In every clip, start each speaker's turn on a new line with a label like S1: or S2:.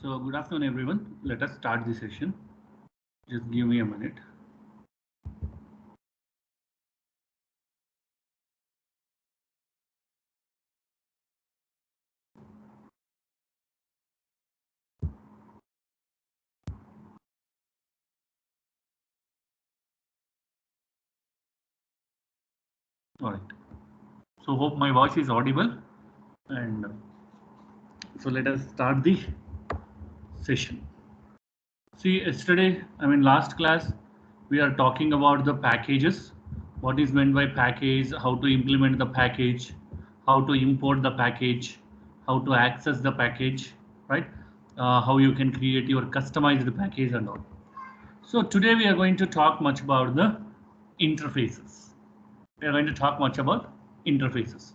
S1: So good afternoon everyone. Let us start the session. Just give me a minute. All right. So hope my voice is audible, and so let us start the session. See, yesterday, last class, we are talking about the packages. What is meant by package, how to implement the package, how to import the package, how to access the package, right? How you can create your customized package and all. So today we are going to talk much about the interfaces. We are going to talk much about interfaces.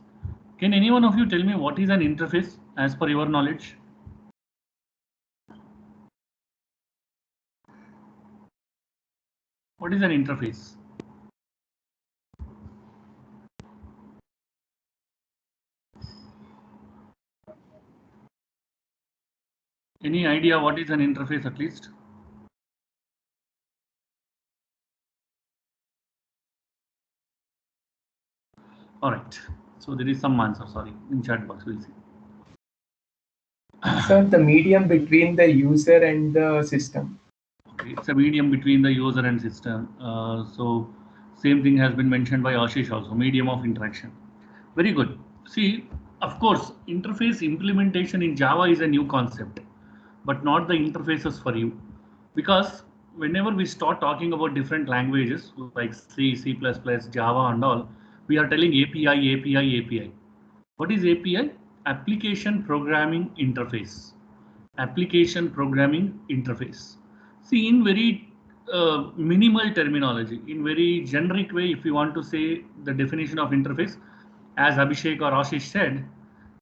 S1: Can any one of you tell me what is an interface as per your knowledge? What is an interface? Any idea what is an interface at least? All right. So there is some answer, sorry, in chat box, we'll see.
S2: Sir, the medium between the user and the system.
S1: Okay, it's a medium between the user and system. So same thing has been mentioned by Ashish also, medium of interaction. Very good. See, of course, interface implementation in Java is a new concept, but not the interfaces for you. Because whenever we start talking about different languages like C, C++, Java and all, we are telling API, API, API. What is API? Application Programming Interface. Application Programming Interface. See, in very minimal terminology, in very generic way, if you want to say the definition of interface, as Abhishek or Ashish said,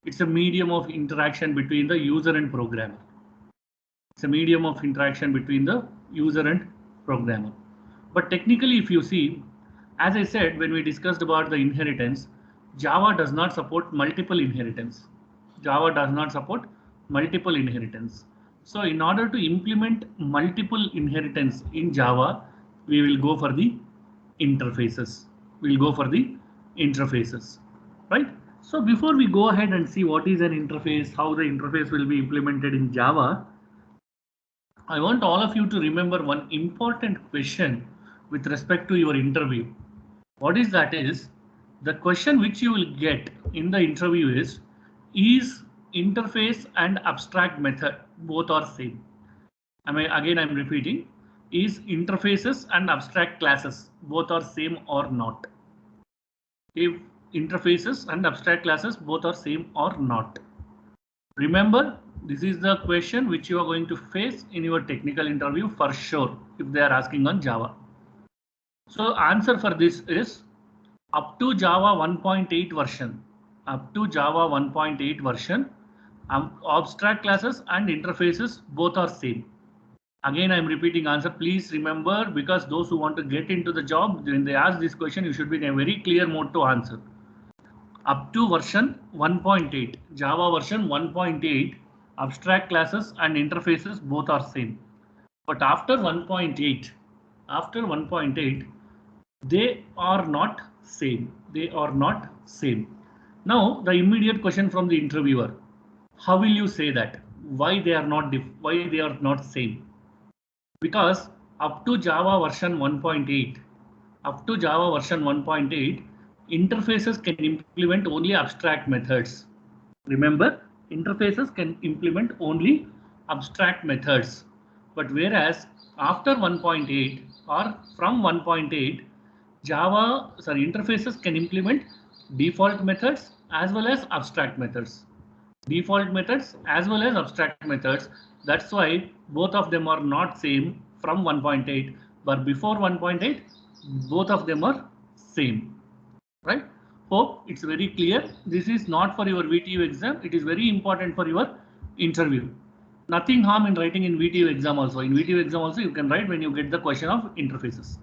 S1: it's a medium of interaction between the user and programmer. It's a medium of interaction between the user and programmer. But technically, if you see, as I said, when we discussed about the inheritance, Java does not support multiple inheritance. Java does not support multiple inheritance. So in order to implement multiple inheritance in Java, we will go for the interfaces. We'll go for the interfaces, right? So before we go ahead and see what is an interface, how the interface will be implemented in Java, I want all of you to remember one important question with respect to your interview. What is that is, the question which you will get in the interview is interface and abstract method both are same? I'm repeating, is interfaces and abstract classes both are same or not? If interfaces and abstract classes both are same or not? Remember, this is the question which you are going to face in your technical interview for sure if they are asking on Java. So answer for this is up to Java 1.8 version. Up to Java 1.8 version, abstract classes and interfaces both are same. Again, I'm repeating answer. Please remember, because those who want to get into the job, when they ask this question, you should be in a very clear mode to answer. Up to version 1.8, Java version 1.8, abstract classes and interfaces both are same. But after 1.8, they are not same. They are not same. Now the immediate question from the interviewer: how will you say that? Why they are not same? Because up to Java version 1.8, interfaces can implement only abstract methods. Remember, interfaces can implement only abstract methods. But whereas after 1.8 or from 1.8, interfaces can implement default methods as well as abstract methods. Default methods as well as abstract methods. That's why both of them are not same from 1.8, but before 1.8, both of them are same, right? Hope it's very clear. This is not for your VTU exam. It is very important for your interview. Nothing harm in writing in VTU exam also. In VTU exam also you can write when you get the question of interfaces.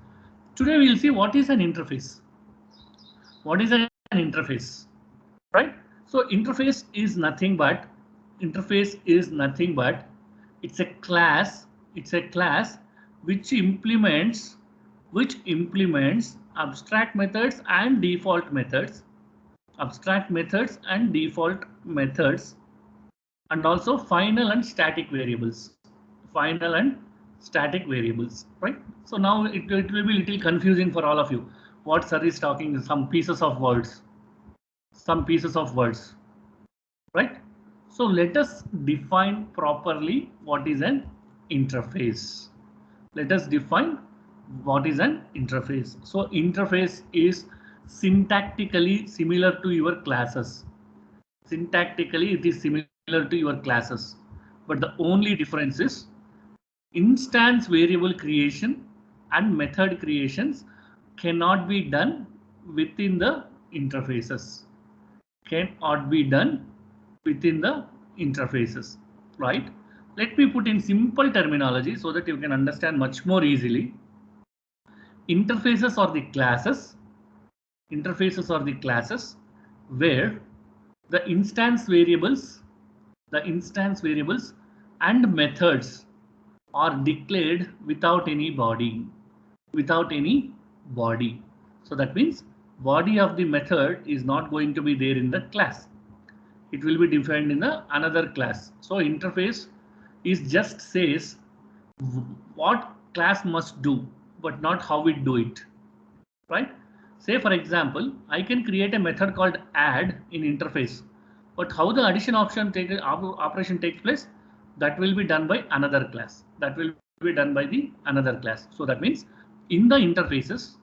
S1: Today we will see what is an interface. What is an interface, right? So interface is nothing but It's a class. It's a class which implements abstract methods and default methods, and also final and static variables, right? So now it will be a little confusing for all of you. What sir is talking is some pieces of words, right? So let us define properly what is an interface. Let us define what is an interface. So interface is syntactically similar to your classes. Syntactically, it is similar to your classes, but the only difference is instance variable creation and method creations cannot be done within the interfaces. Cannot be done within the interfaces, right? Let me put in simple terminology so that you can understand much more easily. Interfaces are the classes. Interfaces are the classes where the instance variables and methods are declared without any body. So that means body of the method is not going to be there in the class. It will be defined in another class. So interface is just says what class must do, but not how it do it, right? Say for example, I can create a method called add in interface, but how the addition operation takes place, that will be done by another class. So that means in the interfaces,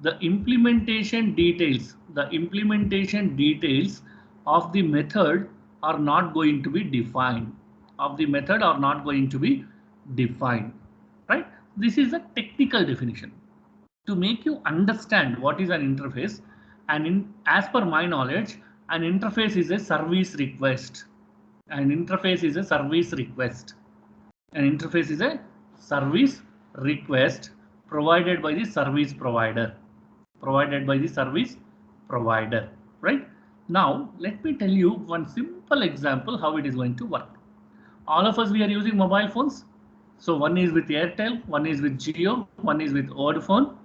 S1: the implementation details of the method are not going to be defined. Right? This is a technical definition to make you understand what is an interface. And as per my knowledge, an interface is a service request. An interface is a service request provided by the service provider. Right? Now let me tell you one simple example how it is going to work. All of us, we are using mobile phones. So one is with Airtel, one is with Jio, one is with Vodafone,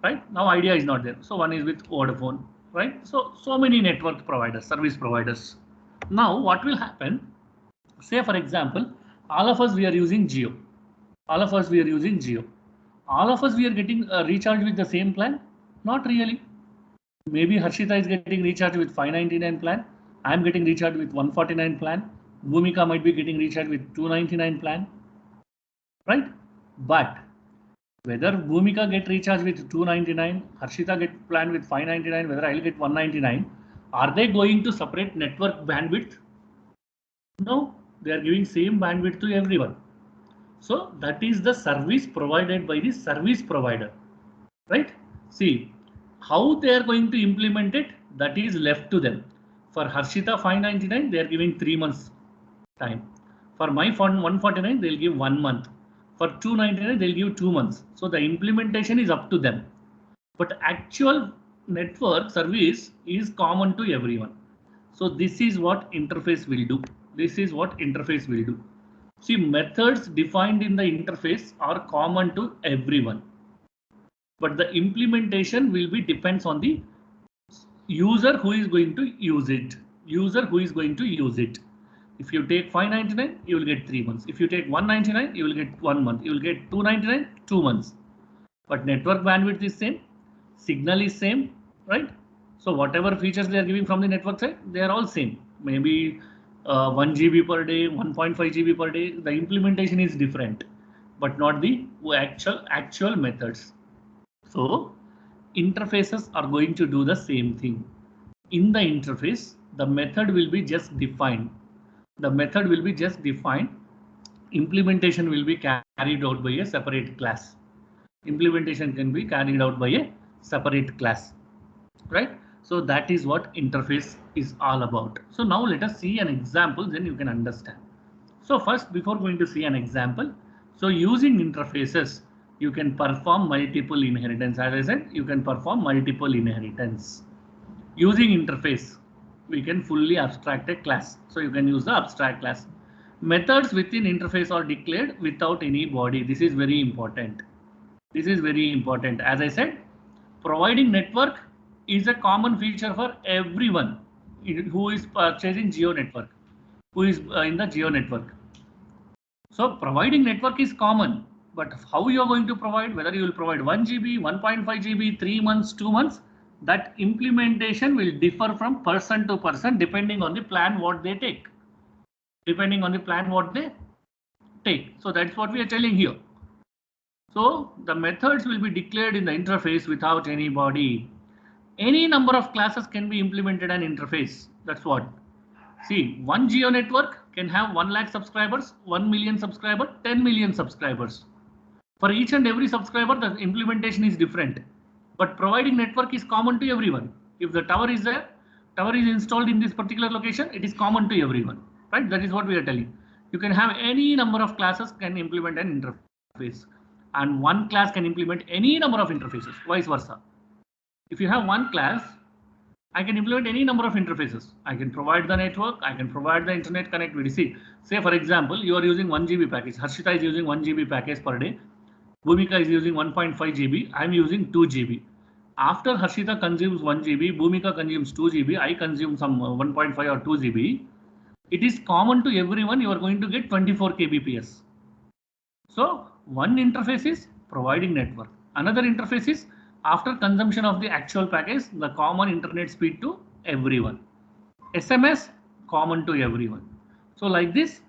S1: right? Now Idea is not there. So one is with Vodafone, right? So many network providers, service providers. Now what will happen? Say for example, all of us, we are using Jio. All of us, we are getting recharged with the same plan? Not really. Maybe Harshita is getting recharged with 599 plan. I am getting recharged with 149 plan. Bhumika might be getting recharged with 299 plan, right? But whether Bhumika get recharged with 299, Harshita get planned with 599, whether I'll get 199, are they going to separate network bandwidth? No, they are giving same bandwidth to everyone. So that is the service provided by the service provider, right? See, how they are going to implement it, that is left to them. For Harshita 599, they are giving 3 months time. For my fund 149, they'll give 1 month. For 299, they'll give 2 months. So the implementation is up to them. But actual network service is common to everyone. So this is what interface will do. See, methods defined in the interface are common to everyone, but the implementation will be depends on the user who is going to use it. If you take 599, you will get 3 months. If you take 199, you will get 1 month. You will get 299, 2 months. But network bandwidth is same, signal is same, right? So whatever features they are giving from the network side, they are all same. Maybe 1 GB per day, 1.5 GB per day. The implementation is different, but not the actual methods. So interfaces are going to do the same thing. In the interface, the method will be just defined. Implementation will be carried out by a separate class. Right? So that is what interface is all about. So now let us see an example, then you can understand. So first, before going to see an example, so using interfaces, you can perform multiple inheritance. As I said, you can perform multiple inheritance. Using interface, we can fully abstract a class. So you can use the abstract class. Methods within interface are declared without any body. This is very important. This is very important. As I said, providing network is a common feature for everyone who is purchasing Geo network, who is in the Geo network. So providing network is common, but how you are going to provide, whether you will provide 1 GB, 1.5 GB, 3 months, 2 months, that implementation will differ from person to person depending on the plan what they take. Depending on the plan what they take. So that's what we are telling here. So the methods will be declared in the interface without any body. Any number of classes can be implemented an interface. That's what. See, one Geo network can have 1 lakh subscribers, 1 million subscribers, 10 million subscribers. For each and every subscriber, the implementation is different. But providing network is common to everyone. If the tower is there, tower is installed in this particular location, it is common to everyone. Right? That is what we are telling. You can have any number of classes can implement an interface. And one class can implement any number of interfaces, vice versa. If you have one class, I can implement any number of interfaces. I can provide the network, I can provide the internet connectivity. See, say for example, you are using 1 GB package. Harshita is using 1 GB package per day. Bhumika is using 1.5 GB. I am using 2 GB. After Harshita consumes 1 GB, Bhumika consumes 2 GB, I consume some 1.5 or 2 GB. It is common to everyone. You are going to get 24 kbps. So one interface is providing network. Another interface is after consumption of the actual package, the common internet speed to everyone. SMS common to everyone. So like this,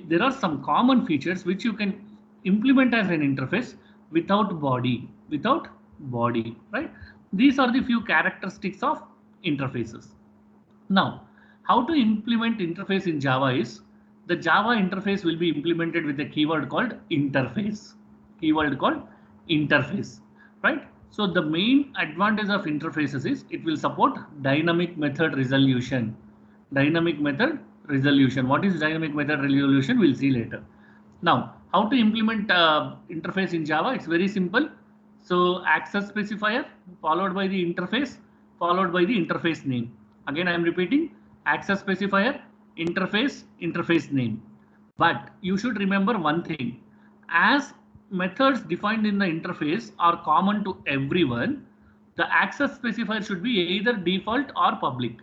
S1: there are some common features which you can implement as an interface without body, right? These are the few characteristics of interfaces. Now, how to implement interface in Java is the Java interface will be implemented with a keyword called interface. Keyword called interface, right? So the main advantage of interfaces is it will support dynamic method resolution. Dynamic method resolution. What is dynamic method resolution? We'll see later. Now, how to implement interface in Java? It's very simple. So access specifier followed by the interface followed by the interface name. Again, I am repeating access specifier, interface, interface name. But you should remember one thing. As methods defined in the interface are common to everyone, the access specifier should be either default or public.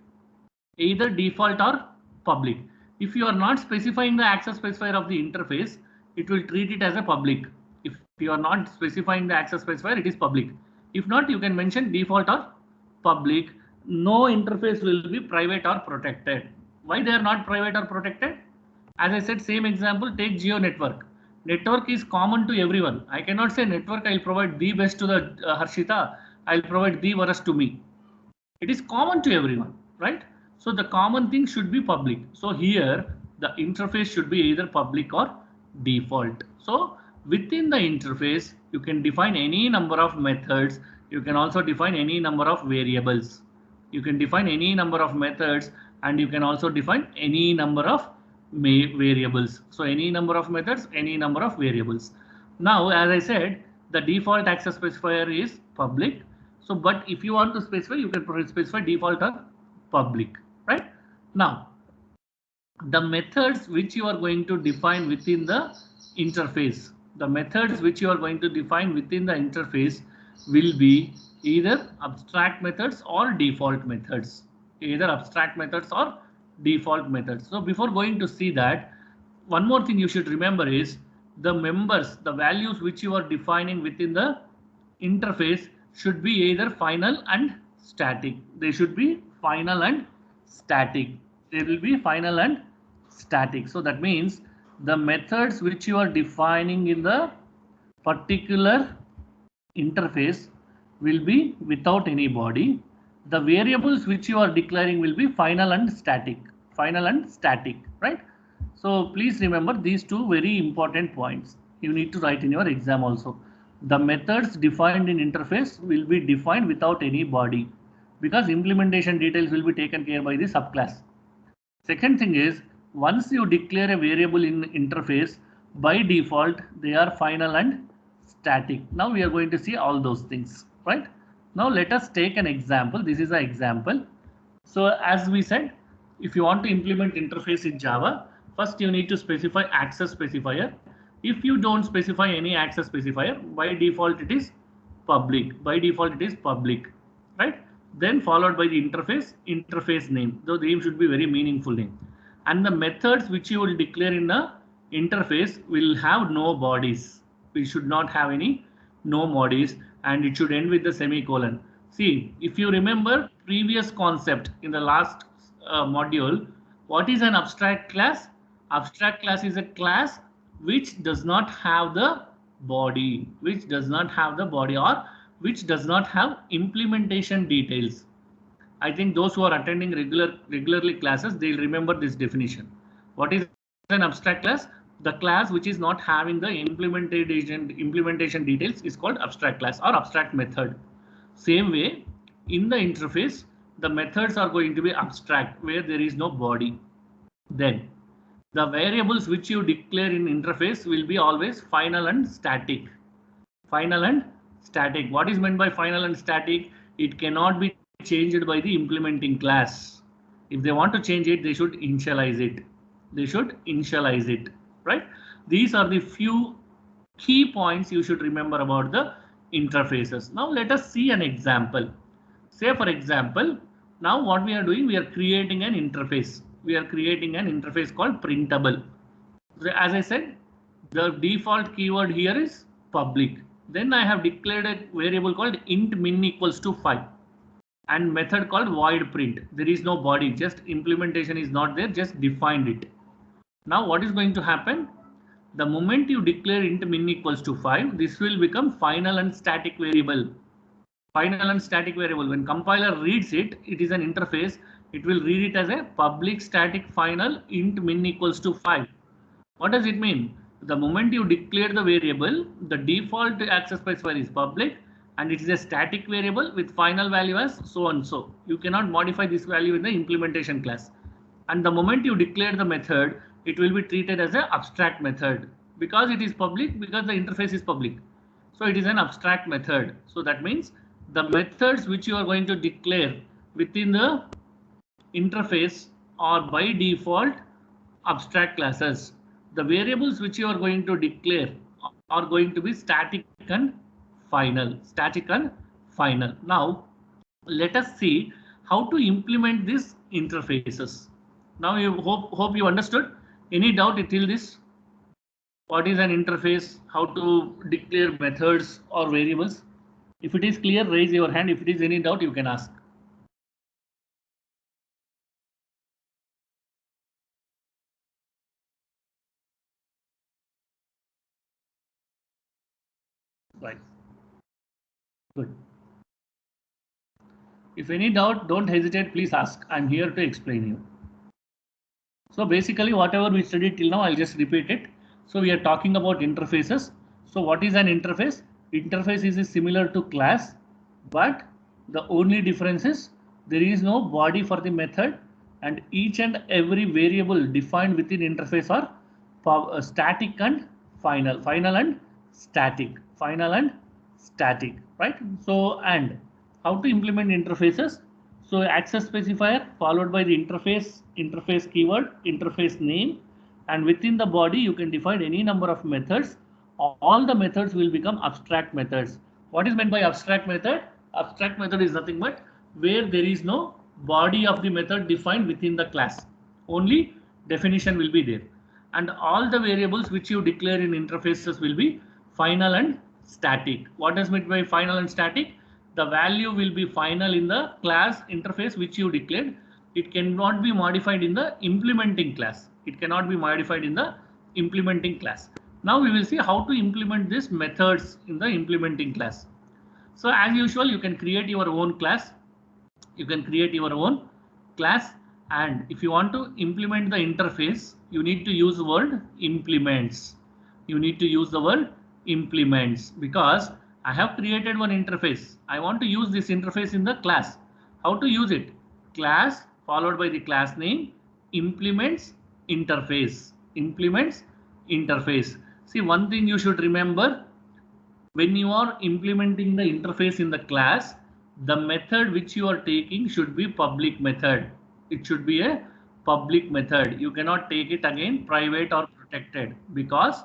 S1: Either default or public. If you are not specifying the access specifier of the interface, it will treat it as a public. If you are not specifying the access specifier, it is public. If not, you can mention default or public. No interface will be private or protected. Why they are not private or protected? As I said, same example, take Geo network. Network is common to everyone. I cannot say network I'll provide the best to the Harshita, I'll provide the worst to me. It is common to everyone, right? So the common thing should be public. So here the interface should be either public or default. So within the interface, you can define any number of methods. You can also define any number of variables. You can define any number of methods and you can also define any number of variables. So any number of methods, any number of variables. Now, as I said, the default access specifier is public. So, but if you want to specify, you can specify default or public, right? Now, the methods which you are going to define within the interface, the methods which you are going to define within the interface will be either abstract methods or default methods, either abstract methods or default methods. So before going to see that, one more thing you should remember is the members, the values which you are defining within the interface should be either final and static. They should be final and static. They will be final and static. So that means the methods which you are defining in the particular interface will be without any body. The variables which you are declaring will be final and static. Final and static, right? So please remember these two very important points. You need to write in your exam also. The methods defined in interface will be defined without any body because implementation details will be taken care by the subclass. Second thing is, once you declare a variable in interface, by default they are final and static. Now we are going to see all those things, right? Now let us take an example. This is an example. So as we said, if you want to implement interface in Java, First, you need to specify access specifier. If you don't specify any access specifier, by default it is public. By default it is public, right? Then followed by the interface name. The name should be very meaningful name. And the methods which you will declare in the interface will have no bodies. We should not have any no bodies, and it should end with the semicolon. See, if you remember previous concept in the last module, what is an abstract class? Abstract class is a class which does not have the body, or which does not have implementation details. I think those who are attending regularly classes, they'll remember this definition. What is an abstract class? The class which is not having the implementation details is called abstract class or abstract method. Same way, in the interface, the methods are going to be abstract, where there is no body. Then the variables which you declare in interface will be always final and static. Final and static. What is meant by final and static? It cannot be changed by the implementing class. If they want to change it, they should initialize it. Right? These are the few key points you should remember about the interfaces. Now let us see an example. Say for example, now what we are doing, we are creating an interface. We are creating an interface called printable. So as I said, the default keyword here is public. Then I have declared a variable called int min equals to 5 and method called void print. There is no body, just implementation is not there, just defined it. Now what is going to happen? The moment you declare int min equals to 5, this will become final and static variable. Final and static variable. When compiler reads it, it is an interface. It will read it as a public static final int min equals to 5. What does it mean? The moment you declare the variable, the default access specifier is public and it is a static variable with final value as so and so. You cannot modify this value in the implementation class. And the moment you declare the method, it will be treated as an abstract method because it is public, because the interface is public. So it is an abstract method. So that means the methods which you are going to declare within the interface are by default abstract classes. The variables which you are going to declare are going to be static and final. Now let us see how to implement these interfaces. Now you hope you understood. Any doubt till this? What is an interface? How to declare methods or variables? If it is clear, raise your hand. If it is any doubt, you can ask. Right. Good. If any doubt, don't hesitate. Please ask. I'm here to explain you. So basically, whatever we studied till now, I'll just repeat it. So we are talking about interfaces. So what is an interface? Interface is similar to class, but the only difference is there is no body for the method, and each and every variable defined within interface are static and final. Final and static. Right? So, and how to implement interfaces? So access specifier followed by the interface keyword, interface name, and within the body you can define any number of methods. All the methods will become abstract methods. What is meant by abstract method? Abstract method is nothing but where there is no body of the method defined within the class. Only definition will be there. And all the variables which you declare in interfaces will be final and static. What is meant by final and static? The value will be final in the class interface which you declared. It cannot be modified in the implementing class. Now we will see how to implement these methods in the implementing class. So as usual, you can create your own class. And if you want to implement the interface, you need to use the word implements. Because I have created one interface. I want to use this interface in the class. How to use it? Class followed by the class name, implements interface. See, one thing you should remember, when you are implementing the interface in the class, the method which you are taking should be public method. It should be a public method. You cannot take it again private or protected, because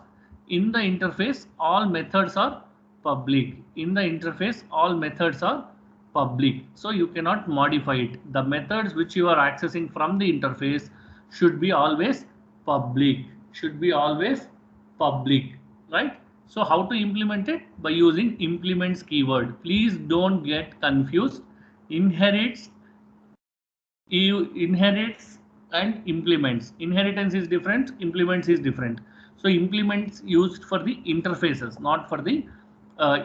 S1: in the interface all methods are public. In the interface all methods are public, so you cannot modify it. The methods which you are accessing from the interface should be always public, should be always public, right? So how to implement it? By using implements keyword. Please don't get confused. Inherits, inherits and implements. Inheritance is different, implements is different. So implements used for the interfaces, not for the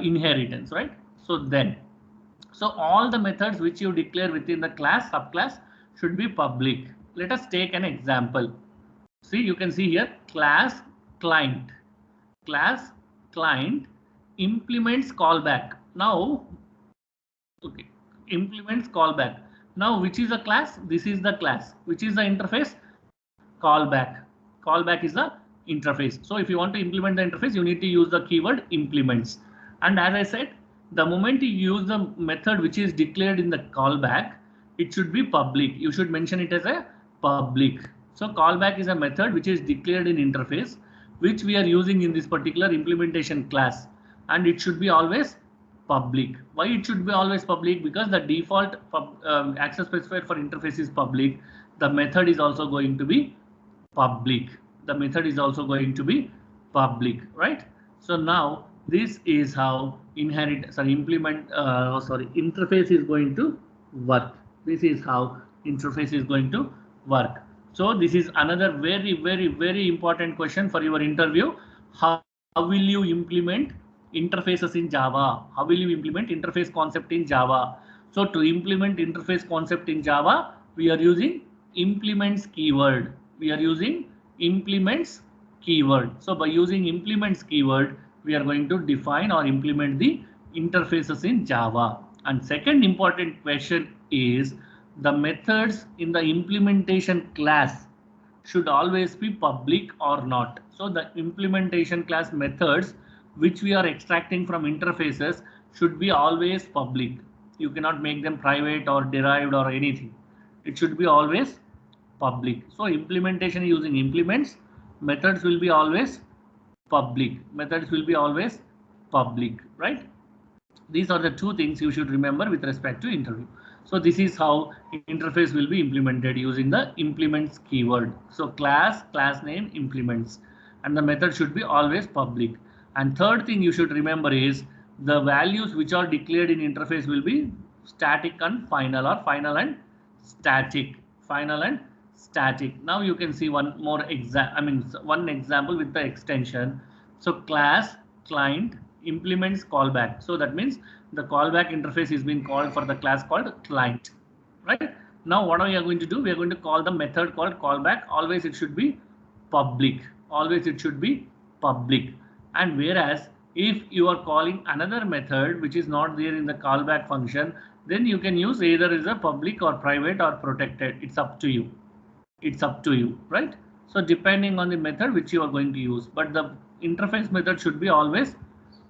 S1: inheritance, right? So all the methods which you declare within the class, subclass, should be public. Let us take an example. See, you can see here class client. Class client implements callback. Now, okay, implements callback. Now, which is the class? This is the class. Which is the interface? Callback. Callback is the interface. So if you want to implement the interface, you need to use the keyword implements. And as I said, the moment you use the method which is declared in the callback, it should be public. You should mention it as a public. So callback is a method which is declared in interface, which we are using in this particular implementation class, and it should be always public. Why it should be always public? Because the default access specifier for interface is public. The method is also going to be public. The method is also going to be public, right? So now this is how interface is going to work. This is how interface is going to work. So this is another very important question for your interview. How will you implement interfaces in Java? How will you implement interface concept in Java? So to implement interface concept in Java, we are using implements keyword. We are using implements keyword. So by using implements keyword, we are going to define or implement the interfaces in Java. And second important question is, the methods in the implementation class should always be public or not. So the implementation class methods which we are extracting from interfaces should be always public. You cannot make them private or derived or anything. It should be always public. So implementation using implements, methods will be always public. Methods will be always public, right? These are the two things you should remember with respect to interview. So this is how interface will be implemented using the implements keyword. So class name, implements, and the method should be always public. And third thing you should remember is the values which are declared in interface will be static and final, or final and static. Final and static. Now you can see one more one example with the extension. So class client implements callback. So that means the callback interface is being called for the class called client, right? Now what are we going to do? We are going to call the method called callback. Always it should be public. Always it should be public. And whereas if you are calling another method which is not there in the callback function, then you can use either as a public or private or protected. It's up to you. It's up to you, right? So depending on the method which you are going to use, but the interface method should be always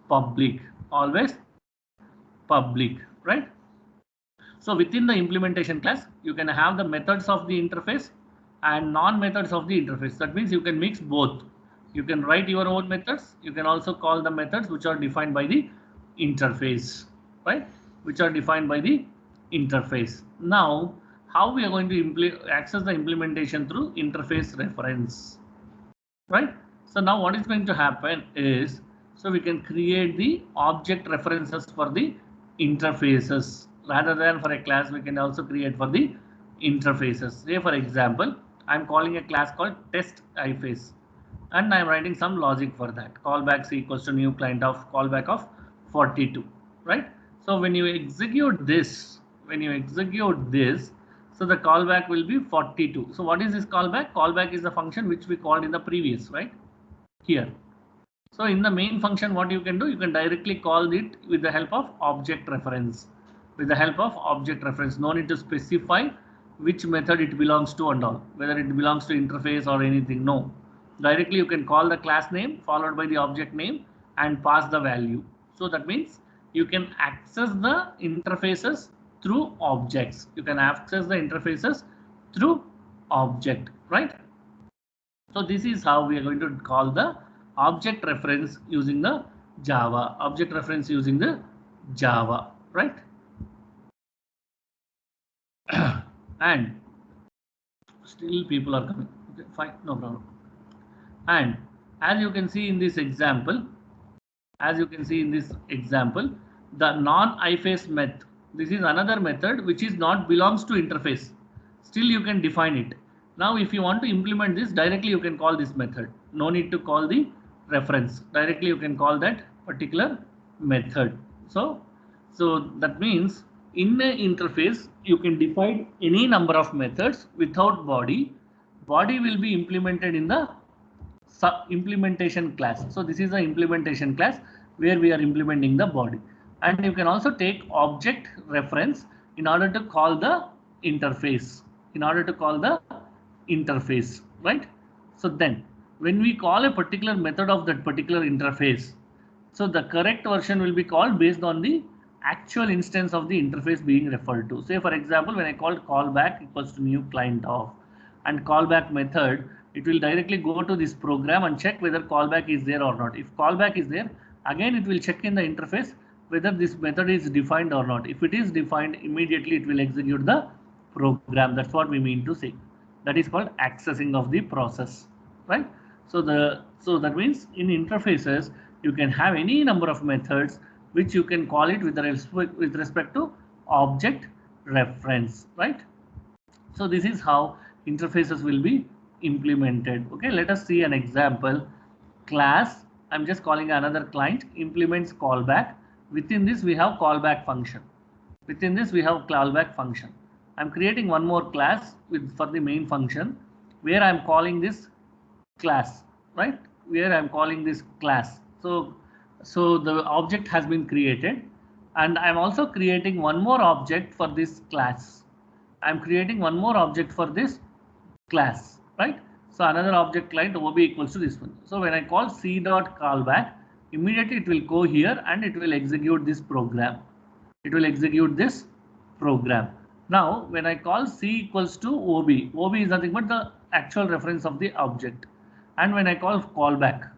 S1: public, right? So within the implementation class, you can have the methods of the interface and non-methods of the interface. That means you can mix both. You can write your own methods. You can also call the methods which are defined by the interface, right? Which are defined by the interface. Now, how we are going to access the implementation through interface reference, right? So now what is going to happen is, so we can create the object references for the interfaces. Rather than for a class, we can also create for the interfaces. Say for example, I'm calling a class called test iface, and I'm writing some logic for that. Callback equals to new client of callback of 42, right? So when you execute this, so the callback will be 42. So what is this callback? Callback is the function which we called in the previous, right? Here. So in the main function, what you can do, you can directly call it with the help of object reference. With the help of object reference, no need to specify which method it belongs to and all, whether it belongs to interface or anything. No, directly you can call the class name followed by the object name and pass the value. So that means you can access the interfaces through objects. You can access the interfaces through object, right? So this is how we are going to call the object reference using the Java, object reference using the Java, right? And still people are coming. Okay, fine, no problem. And as you can see in this example, the non-iface method, this is another method which is not belongs to interface. Still you can define it. Now if you want to implement this directly, you can call this method. No need to call the reference. Directly you can call that particular method. So that means in an interface you can define any number of methods without body. Body will be implemented in the implementation class. So this is the implementation class where we are implementing the body, and you can also take object reference in order to call the interface, right? So then when we call a particular method of that particular interface, so the correct version will be called based on the actual instance of the interface being referred to. Say for example, when I called callback equals to new client of and callback method, it will directly go to this program and check whether callback is there or not. If callback is there, again it will check in the interface whether this method is defined or not. If it is defined, immediately it will execute the program. That's what we mean to say. That is called accessing of the process, right? So that means in interfaces you can have any number of methods which you can call it with respect to object reference, right? So this is how interfaces will be implemented. Okay, let us see an example. Class, I'm just calling another client, implements callback. Within this we have callback function. I'm creating one more class for the main function where I'm calling this class, right? So the object has been created, and I'm also creating one more object for this class. Right? So another object client OB equals to this one. So when I call c.callback, immediately it will go here and it will execute this program. Now when I call c equals to OB is nothing but the actual reference of the object. And when I call callback,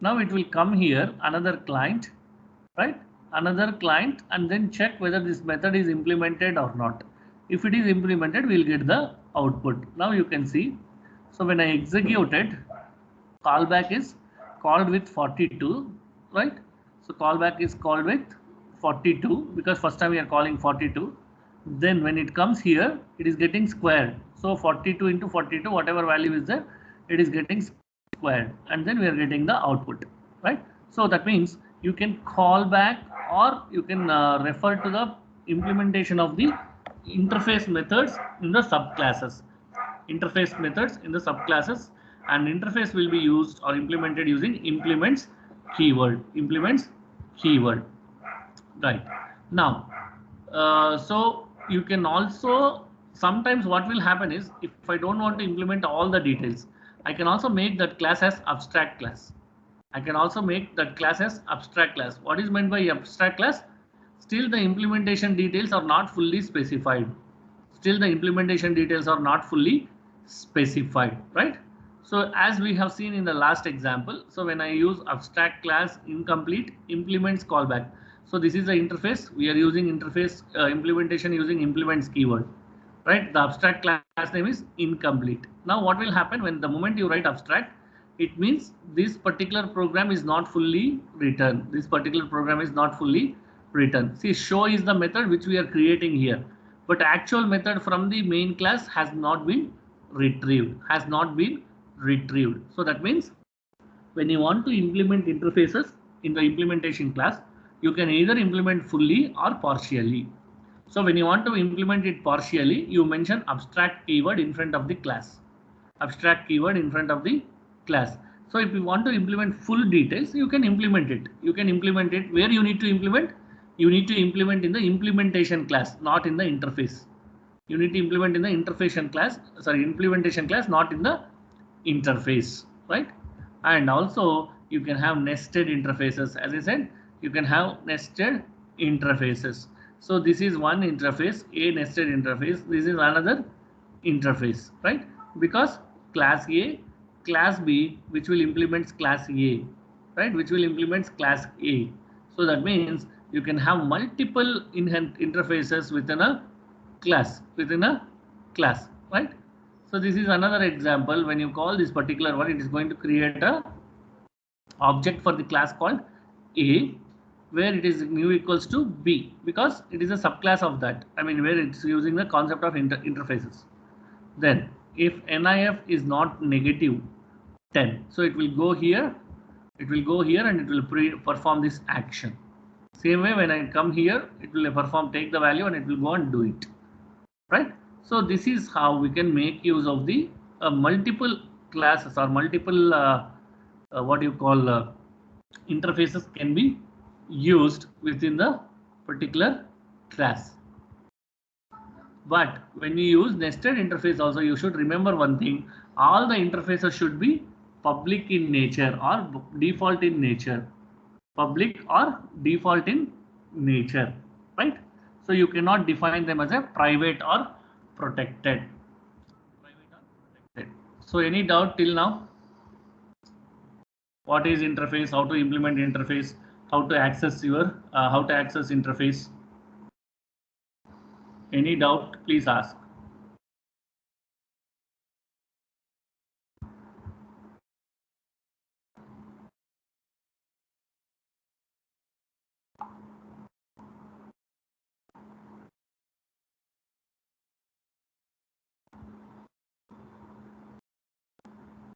S1: now it will come here, another client, right? And then check whether this method is implemented or not. If it is implemented, we'll get the output. Now you can see. So when I executed, callback is called with 42, right? So callback is called with 42 because first time we are calling 42. Then when it comes here, it is getting squared. So 42 into 42, whatever value is there, it is getting squared, and then we are getting the output, right? So that means you can call back or you can refer to the implementation of the interface methods in the subclasses. And interface will be used or implemented using implements keyword. Right. Now, so you can also, sometimes what will happen is, if I don't want to implement all the details, I can also make that class as abstract class. What is meant by abstract class? Still the implementation details are not fully specified. Right? So as we have seen in the last example, so when I use abstract class incomplete implements callback. So this is the interface. We are using interface implementation using implements keyword, right? The abstract class name is incomplete. Now what will happen when the moment you write abstract, it means this particular program is not fully written. See, show is the method which we are creating here, but actual method from the main class has not been retrieved. So that means when you want to implement interfaces in the implementation class, you can either implement fully or partially. So when you want to implement it partially, you mention abstract keyword in front of the class. So if you want to implement full details, you can implement it. Where you need to implement? You need to implement in the implementation class, not in the interface. You need to implement in the implementation class, not in the interface, right? And also you can have nested interfaces. As I said, you can have nested interfaces. So this is one interface, a nested interface. This is another interface, right? Because class A, class B, which will implement class A, right? Which will implement class A. So that means you can have multiple interfaces within a class, right? So this is another example. When you call this particular one, it is going to create a object for the class called A, where it is new equals to B, because it is a subclass of that. I mean, where it's using the concept of interfaces. Then if NIF is not negative 10, so it will go here, and it will perform this action. Same way, when I come here, it will take the value and it will go and do it, right? So this is how we can make use of the multiple classes or multiple what you call interfaces can be used within the particular class. But when you use nested interface also, you should remember one thing: all the interfaces should be public in nature or default in nature. Public or default in nature, right? So you cannot define them as a private or protected. So any doubt till now? What is interface? How to implement interface? How to access interface? Any doubt? Please ask.